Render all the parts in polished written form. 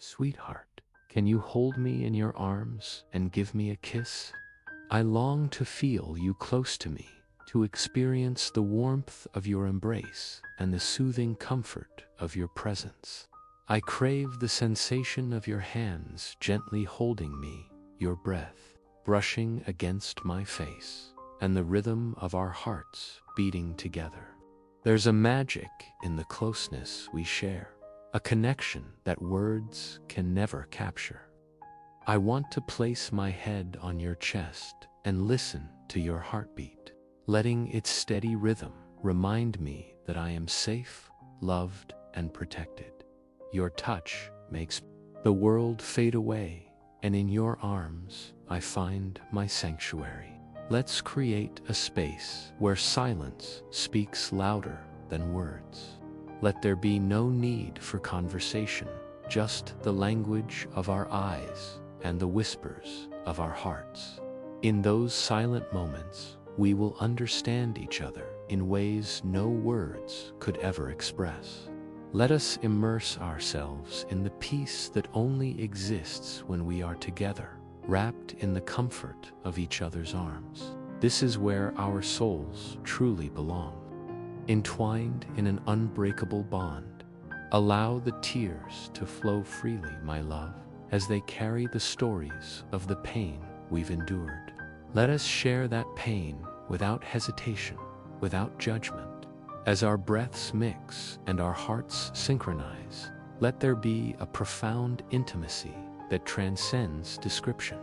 Sweetheart, can you hold me in your arms and give me a kiss? I long to feel you close to me, to experience the warmth of your embrace and the soothing comfort of your presence. I crave the sensation of your hands gently holding me, your breath brushing against my face, and the rhythm of our hearts beating together. There's a magic in the closeness we share, a connection that words can never capture. I want to place my head on your chest and listen to your heartbeat, letting its steady rhythm remind me that I am safe, loved, and protected. Your touch makes the world fade away, and in your arms I find my sanctuary. Let's create a space where silence speaks louder than words. Let there be no need for conversation, just the language of our eyes and the whispers of our hearts. In those silent moments, we will understand each other in ways no words could ever express. Let us immerse ourselves in the peace that only exists when we are together, wrapped in the comfort of each other's arms. This is where our souls truly belong, entwined in an unbreakable bond. Allow the tears to flow freely, my love, as they carry the stories of the pain we've endured. Let us share that pain without hesitation, without judgment. As our breaths mix and our hearts synchronize, let there be a profound intimacy that transcends description.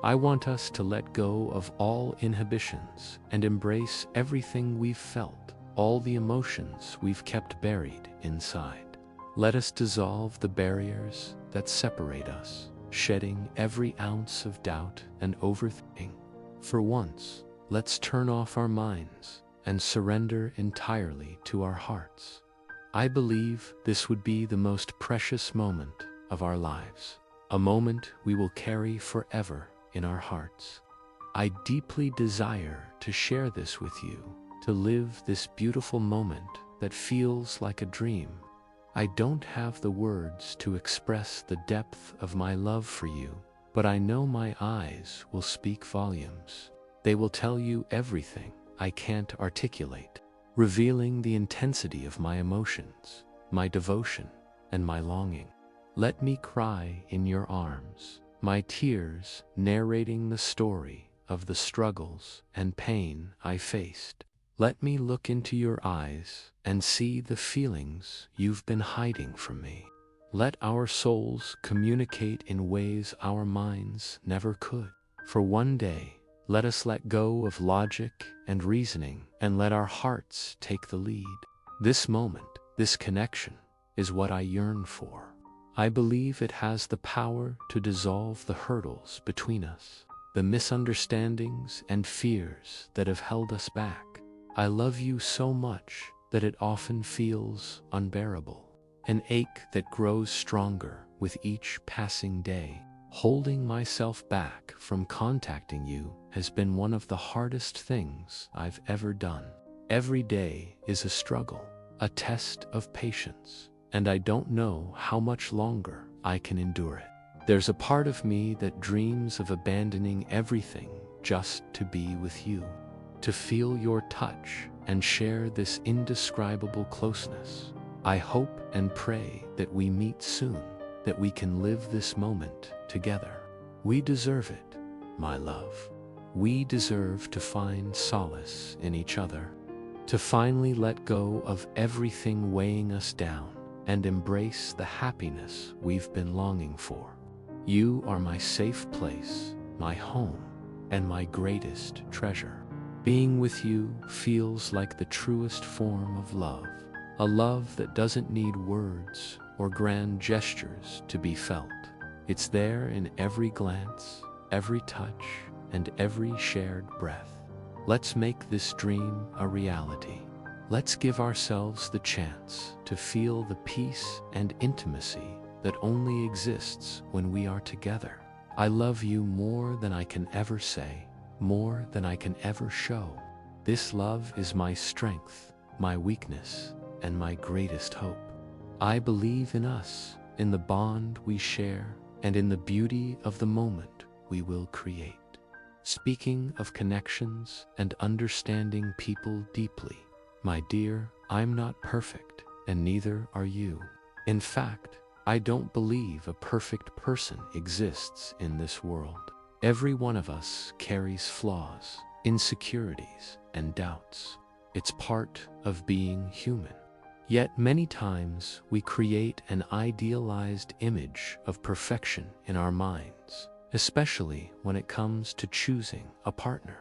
I want us to let go of all inhibitions and embrace everything we've felt, all the emotions we've kept buried inside. Let us dissolve the barriers that separate us, shedding every ounce of doubt and overthinking. For once, let's turn off our minds and surrender entirely to our hearts. I believe this would be the most precious moment of our lives, a moment we will carry forever in our hearts. I deeply desire to share this with you, to live this beautiful moment that feels like a dream. I don't have the words to express the depth of my love for you, but I know my eyes will speak volumes. They will tell you everything I can't articulate, revealing the intensity of my emotions, my devotion, and my longing. Let me cry in your arms, my tears narrating the story of the struggles and pain I faced. Let me look into your eyes and see the feelings you've been hiding from me. Let our souls communicate in ways our minds never could. For one day, let us let go of logic and reasoning and let our hearts take the lead. This moment, this connection, is what I yearn for. I believe it has the power to dissolve the hurdles between us, the misunderstandings and fears that have held us back. I love you so much that it often feels unbearable, an ache that grows stronger with each passing day. Holding myself back from contacting you has been one of the hardest things I've ever done. Every day is a struggle, a test of patience, and I don't know how much longer I can endure it. There's a part of me that dreams of abandoning everything just to be with you, to feel your touch and share this indescribable closeness. I hope and pray that we meet soon, that we can live this moment together. We deserve it, my love. We deserve to find solace in each other, to finally let go of everything weighing us down and embrace the happiness we've been longing for. You are my safe place, my home, and my greatest treasure. Being with you feels like the truest form of love, a love that doesn't need words or grand gestures to be felt. It's there in every glance, every touch, and every shared breath. Let's make this dream a reality. Let's give ourselves the chance to feel the peace and intimacy that only exists when we are together. I love you more than I can ever say, more than I can ever show. This love is my strength, my weakness, and my greatest hope. I believe in us, in the bond we share, and in the beauty of the moment we will create. Speaking of connections and understanding people deeply, my dear, I'm not perfect, and neither are you. In fact, I don't believe a perfect person exists in this world. Every one of us carries flaws, insecurities, and doubts. It's part of being human. Yet many times we create an idealized image of perfection in our minds, especially when it comes to choosing a partner.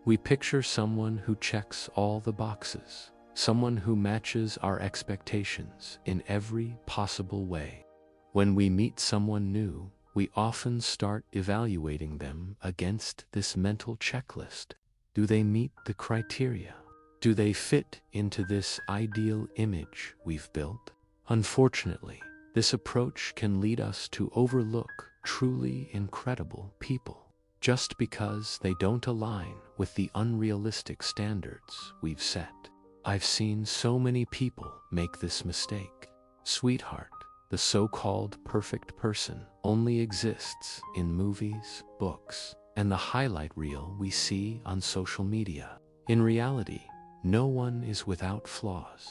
We picture someone who checks all the boxes, someone who matches our expectations in every possible way. When we meet someone new, we often start evaluating them against this mental checklist. Do they meet the criteria? Do they fit into this ideal image we've built? Unfortunately, this approach can lead us to overlook truly incredible people just because they don't align with the unrealistic standards we've set. I've seen so many people make this mistake. Sweetheart, the so-called perfect person only exists in movies, books, and the highlight reel we see on social media. In reality, no one is without flaws.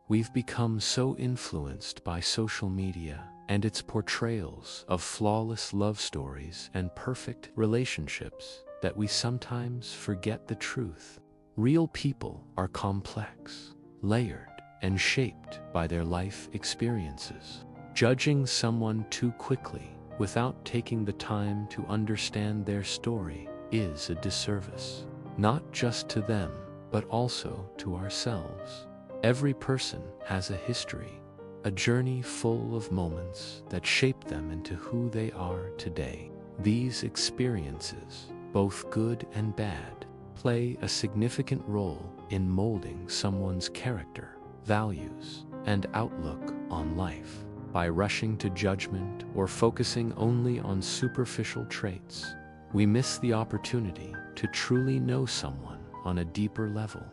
We've become so influenced by social media and its portrayals of flawless love stories and perfect relationships that we sometimes forget the truth. Real people are complex, layered, and shaped by their life experiences. Judging someone too quickly without taking the time to understand their story is a disservice, not just to them, but also to ourselves. Every person has a history, a journey full of moments that shape them into who they are today. These experiences, both good and bad, play a significant role in molding someone's character, values, and outlook on life. By rushing to judgment or focusing only on superficial traits, we miss the opportunity to truly know someone on a deeper level.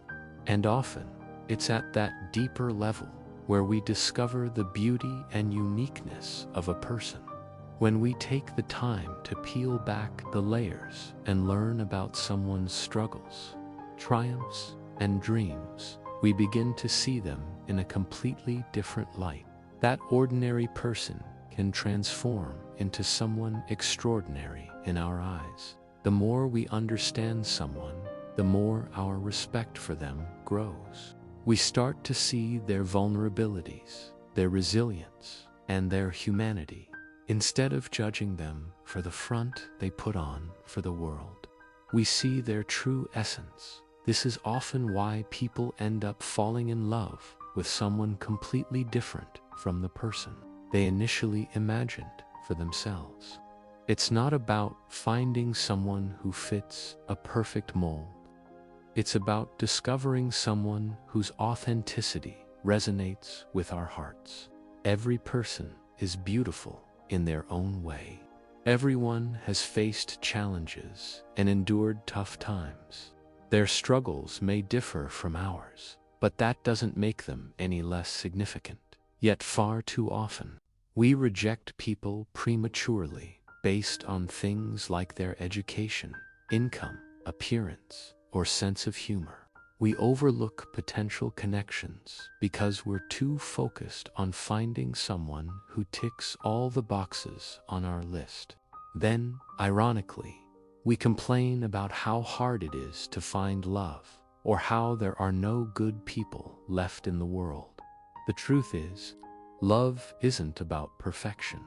And often, it's at that deeper level where we discover the beauty and uniqueness of a person. When we take the time to peel back the layers and learn about someone's struggles, triumphs, and dreams, we begin to see them in a completely different light. That ordinary person can transform into someone extraordinary in our eyes. The more we understand someone, the more our respect for them grows. We start to see their vulnerabilities, their resilience, and their humanity, instead of judging them for the front they put on for the world. We see their true essence. This is often why people end up falling in love with someone completely different from the person they initially imagined for themselves. It's not about finding someone who fits a perfect mold. It's about discovering someone whose authenticity resonates with our hearts. Every person is beautiful in their own way. Everyone has faced challenges and endured tough times. Their struggles may differ from ours, but that doesn't make them any less significant. Yet far too often, we reject people prematurely based on things like their education, income, appearance, or sense of humor. We overlook potential connections because we're too focused on finding someone who ticks all the boxes on our list. Then, ironically, we complain about how hard it is to find love, or how there are no good people left in the world. The truth is, love isn't about perfection.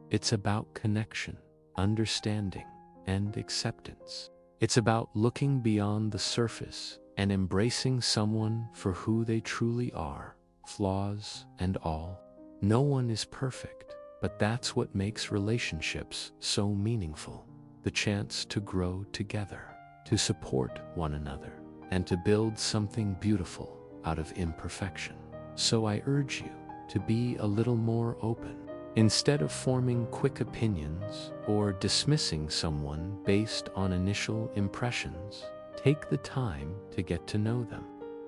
It's about connection, understanding, and acceptance. It's about looking beyond the surface and embracing someone for who they truly are, flaws and all. No one is perfect, but that's what makes relationships so meaningful. The chance to grow together, to support one another, and to build something beautiful out of imperfection. So I urge you to be a little more open. Instead of forming quick opinions or dismissing someone based on initial impressions, take the time to get to know them.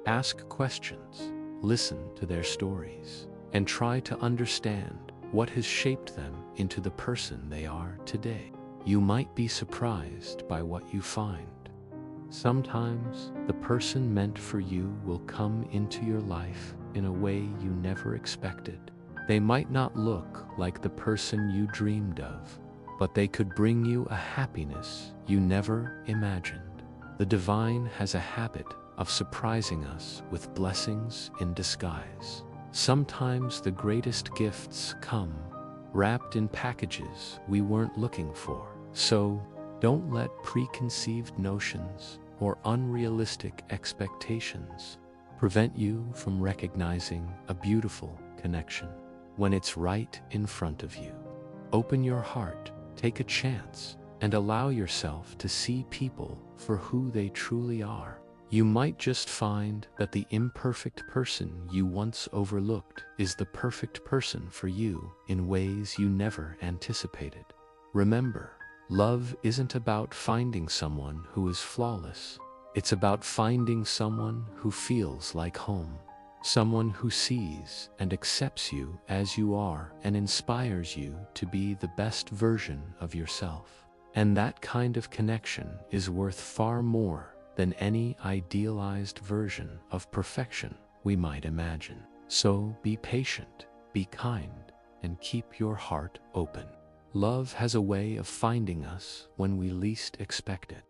Ask questions, listen to their stories, and try to understand what has shaped them into the person they are today. You might be surprised by what you find. Sometimes the person meant for you will come into your life in a way you never expected. They might not look like the person you dreamed of, but they could bring you a happiness you never imagined. The divine has a habit of surprising us with blessings in disguise. Sometimes the greatest gifts come wrapped in packages we weren't looking for. So, don't let preconceived notions or unrealistic expectations prevent you from recognizing a beautiful connection when it's right in front of you. Open your heart, take a chance, and allow yourself to see people for who they truly are. You might just find that the imperfect person you once overlooked is the perfect person for you in ways you never anticipated. Remember, love isn't about finding someone who is flawless. It's about finding someone who feels like home. Someone who sees and accepts you as you are and inspires you to be the best version of yourself. And that kind of connection is worth far more than any idealized version of perfection we might imagine. So be patient, be kind, and keep your heart open. Love has a way of finding us when we least expect it.